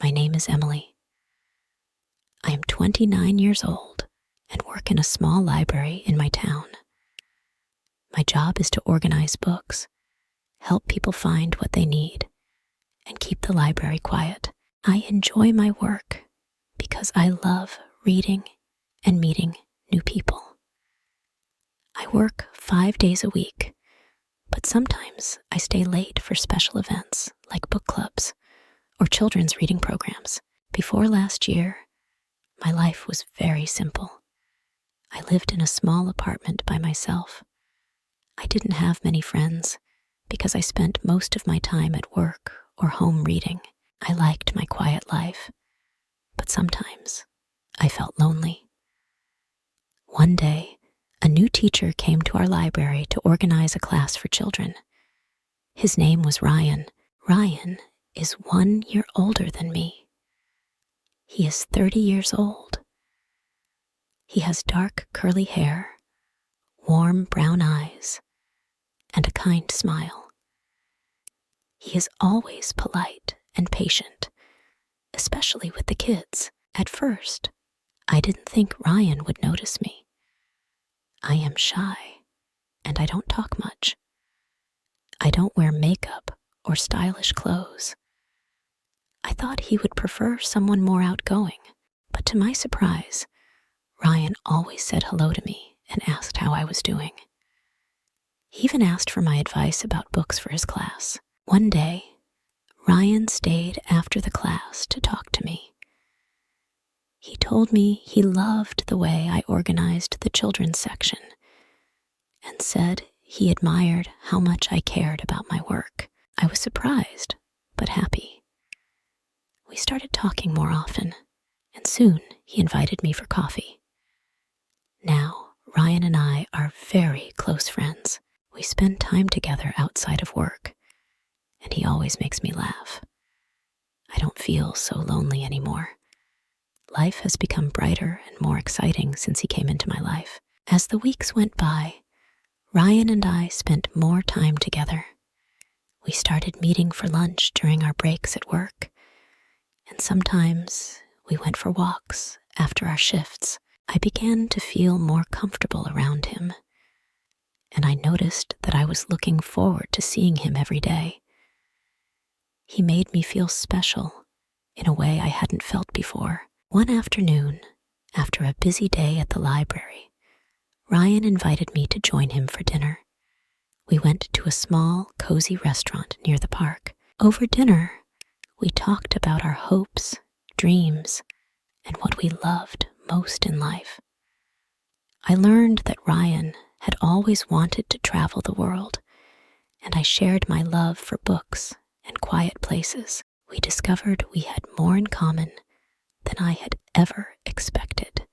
My name is Emily. I am 29 years old and work in a small library in my town. My job is to organize books, help people find what they need, and keep the library quiet. I enjoy my work because I love reading and meeting new people. I work 5 days a week, but sometimes I stay late for special events like book clubs or children's reading programs. Before last year, my life was very simple. I lived in a small apartment by myself. I didn't have many friends because I spent most of my time at work or home reading. I liked my quiet life, but sometimes I felt lonely. One day, a new teacher came to our library to organize a class for children. His name was Ryan. Ryan is 1 year older than me. He is 30 years old. He has dark curly hair, warm brown eyes, and a kind smile. He is always polite and patient, especially with the kids. At first, I didn't think Ryan would notice me. I am shy, and I don't talk much. I don't wear makeup or stylish clothes. I thought he would prefer someone more outgoing, but to my surprise, Ryan always said hello to me and asked how I was doing. He even asked for my advice about books for his class. One day, Ryan stayed after the class to talk to me. He told me he loved the way I organized the children's section and said he admired how much I cared about my work. I was surprised, but happy. We started talking more often, and soon he invited me for coffee. Now, Ryan and I are very close friends. We spend time together outside of work, and he always makes me laugh. I don't feel so lonely anymore. Life has become brighter and more exciting since he came into my life. As the weeks went by, Ryan and I spent more time together. We started meeting for lunch during our breaks at work, and sometimes we went for walks after our shifts. I began to feel more comfortable around him, and I noticed that I was looking forward to seeing him every day. He made me feel special in a way I hadn't felt before. One afternoon, after a busy day at the library, Ryan invited me to join him for dinner. We went to a small, cozy restaurant near the park. Over dinner, we talked about our hopes, dreams, and what we loved most in life. I learned that Ryan had always wanted to travel the world, and I shared my love for books and quiet places. We discovered we had more in common than I had ever expected.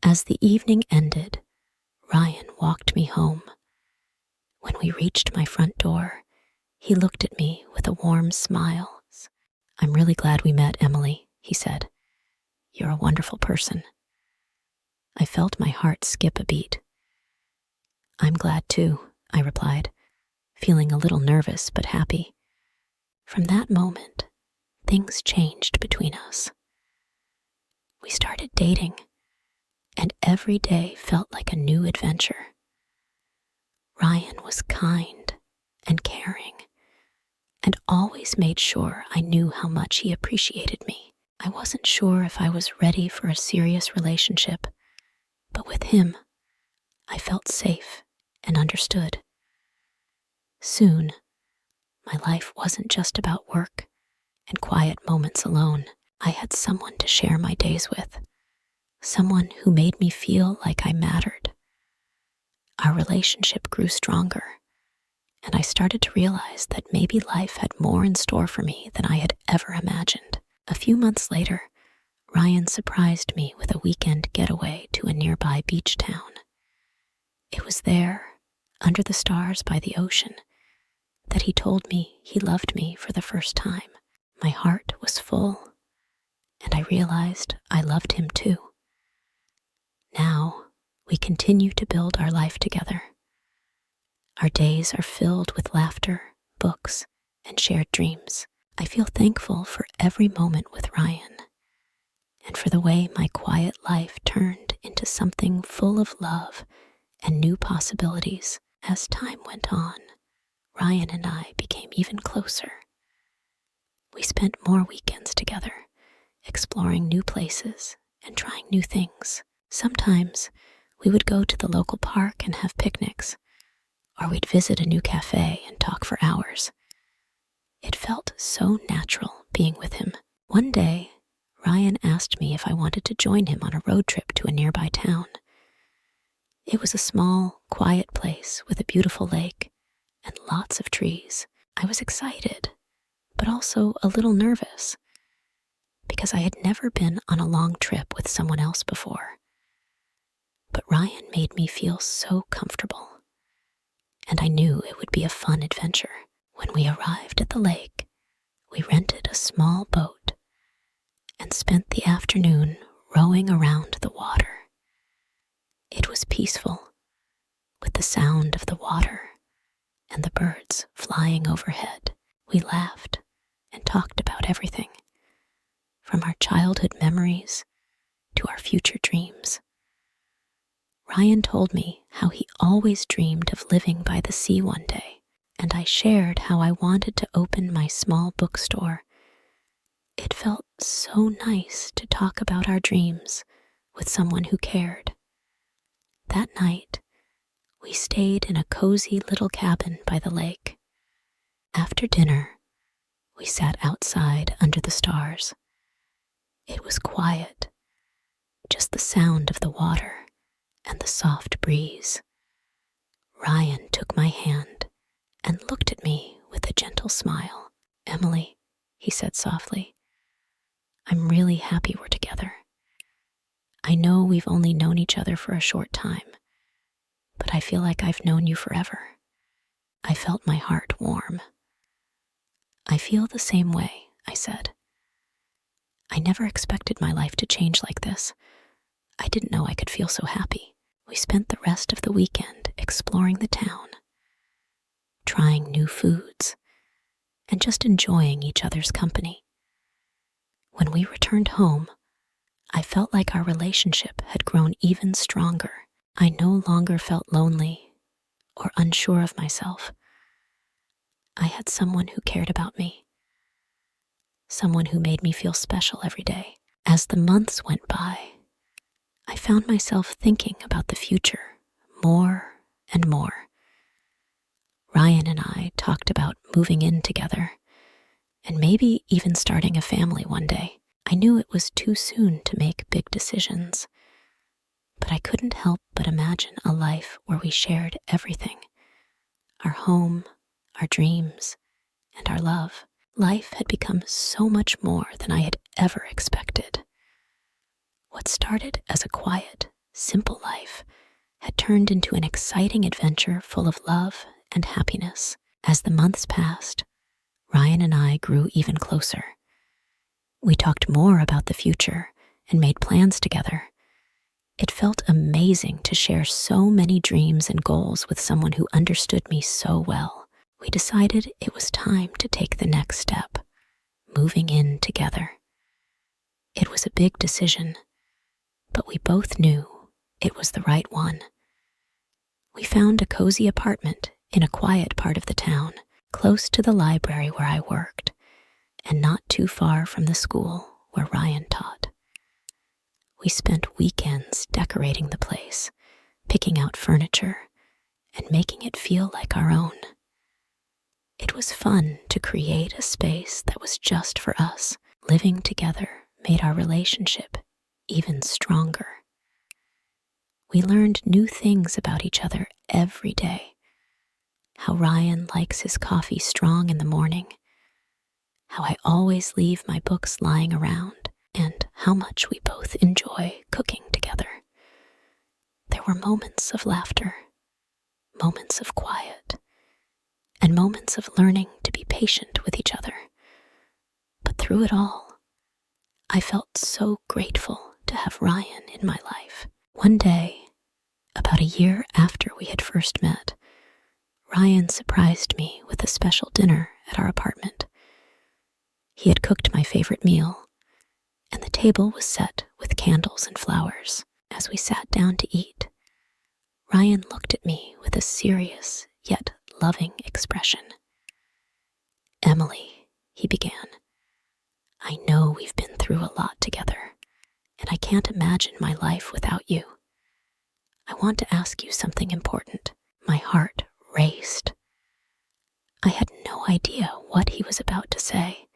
As the evening ended, Ryan walked me home. When we reached my front door, he looked at me with a warm smile. "I'm really glad we met, Emily," he said. "You're a wonderful person." I felt my heart skip a beat. "I'm glad too," I replied, feeling a little nervous but happy. From that moment, things changed between us. We started dating, and every day felt like a new adventure. Ryan was kind and caring, and always made sure I knew how much he appreciated me. I wasn't sure if I was ready for a serious relationship, but with him, I felt safe and understood. Soon, my life wasn't just about work and quiet moments alone. I had someone to share my days with, someone who made me feel like I mattered. Our relationship grew stronger, and I started to realize that maybe life had more in store for me than I had ever imagined. A few months later, Ryan surprised me with a weekend getaway to a nearby beach town. It was there, under the stars by the ocean, that he told me he loved me for the first time. My heart was full, and I realized I loved him too. Now, we continue to build our life together. Our days are filled with laughter, books, and shared dreams. I feel thankful for every moment with Ryan and for the way my quiet life turned into something full of love and new possibilities. As time went on, Ryan and I became even closer. We spent more weekends together, exploring new places and trying new things. Sometimes we would go to the local park and have picnics, or we'd visit a new cafe and talk for hours. It felt so natural being with him. One day, Ryan asked me if I wanted to join him on a road trip to a nearby town. It was a small, quiet place with a beautiful lake and lots of trees. I was excited, but also a little nervous, because I had never been on a long trip with someone else before. But Ryan made me feel so comfortable, and I knew it would be a fun adventure. When we arrived at the lake, we rented a small boat and spent the afternoon rowing around the water. It was peaceful, with the sound of the water and the birds flying overhead. We laughed and talked about everything, from our childhood memories to our future dreams. Ryan told me how he always dreamed of living by the sea one day, and I shared how I wanted to open my small bookstore. It felt so nice to talk about our dreams with someone who cared. That night, we stayed in a cozy little cabin by the lake. After dinner, we sat outside under the stars. It was quiet, just the sound of the water and the soft breeze. Ryan took my hand and looked at me with a gentle smile. "Emily," he said softly, "I'm really happy we're together. I know we've only known each other for a short time, but I feel like I've known you forever." I felt my heart warm. "I feel the same way," I said. "I never expected my life to change like this. I didn't know I could feel so happy." We spent the rest of the weekend exploring the town, trying new foods, and just enjoying each other's company. When we returned home, I felt like our relationship had grown even stronger. I no longer felt lonely or unsure of myself. I had someone who cared about me, someone who made me feel special every day. As the months went by, I found myself thinking about the future more and more. Ryan and I talked about moving in together and maybe even starting a family one day. I knew it was too soon to make big decisions, but I couldn't help but imagine a life where we shared everything: our home, our dreams, and our love. Life had become so much more than I had ever expected. What started as a quiet, simple life had turned into an exciting adventure full of love and happiness. As the months passed, Ryan and I grew even closer. We talked more about the future and made plans together. It felt amazing to share so many dreams and goals with someone who understood me so well. We decided it was time to take the next step, moving in together. It was a big decision, but we both knew it was the right one. We found a cozy apartment in a quiet part of the town, close to the library where I worked, and not too far from the school where Ryan taught. We spent weekends decorating the place, picking out furniture, and making it feel like our own. It was fun to create a space that was just for us. Living together made our relationship even stronger. We learned new things about each other every day: how Ryan likes his coffee strong in the morning, how I always leave my books lying around, and how much we both enjoy cooking together. There were moments of laughter, moments of quiet, and moments of learning to be patient with each other. But through it all, I felt so grateful to have Ryan in my life. One day, about a year after we had first met, Ryan surprised me with a special dinner at our apartment. He had cooked my favorite meal, and the table was set with candles and flowers. As we sat down to eat, Ryan looked at me with a serious yet loving expression. "Emily," he began, "I know we've been through a lot together, and I can't imagine my life without you. I want to ask you something important." My heart raced. I had no idea what he was about to say.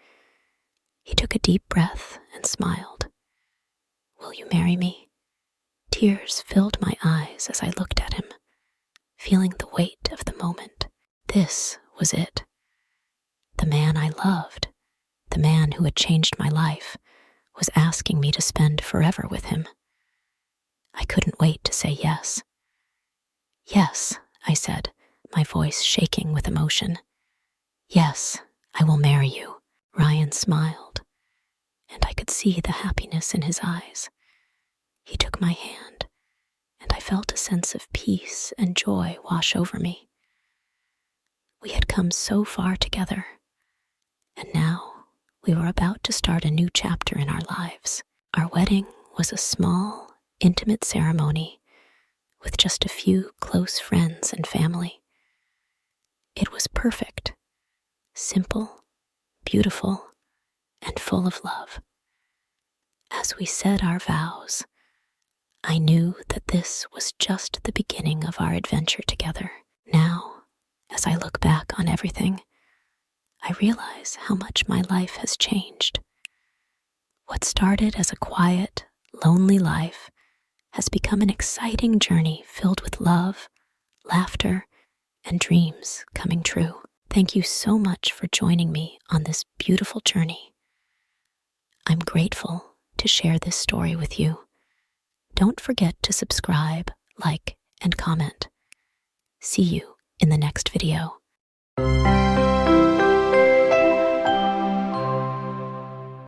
He took a deep breath and smiled. "Will you marry me?" Tears filled my eyes as I looked at him, feeling the weight of the moment. This was it. The man I loved, the man who had changed my life, was asking me to spend forever with him. I couldn't wait to say yes. "Yes," I said, my voice shaking with emotion. "Yes, I will marry you." Ryan smiled, and I could see the happiness in his eyes. He took my hand, and I felt a sense of peace and joy wash over me. We had come so far together, and now we were about to start a new chapter in our lives. Our wedding was a small, intimate ceremony with just a few close friends and family. It was perfect, simple, beautiful, and full of love. As we said our vows, I knew that this was just the beginning of our adventure together. Now, as I look back on everything, I realize how much my life has changed. What started as a quiet, lonely life has become an exciting journey filled with love, laughter, and dreams coming true. Thank you so much for joining me on this beautiful journey. I'm grateful to share this story with you. Don't forget to subscribe, like, and comment. See you in the next video.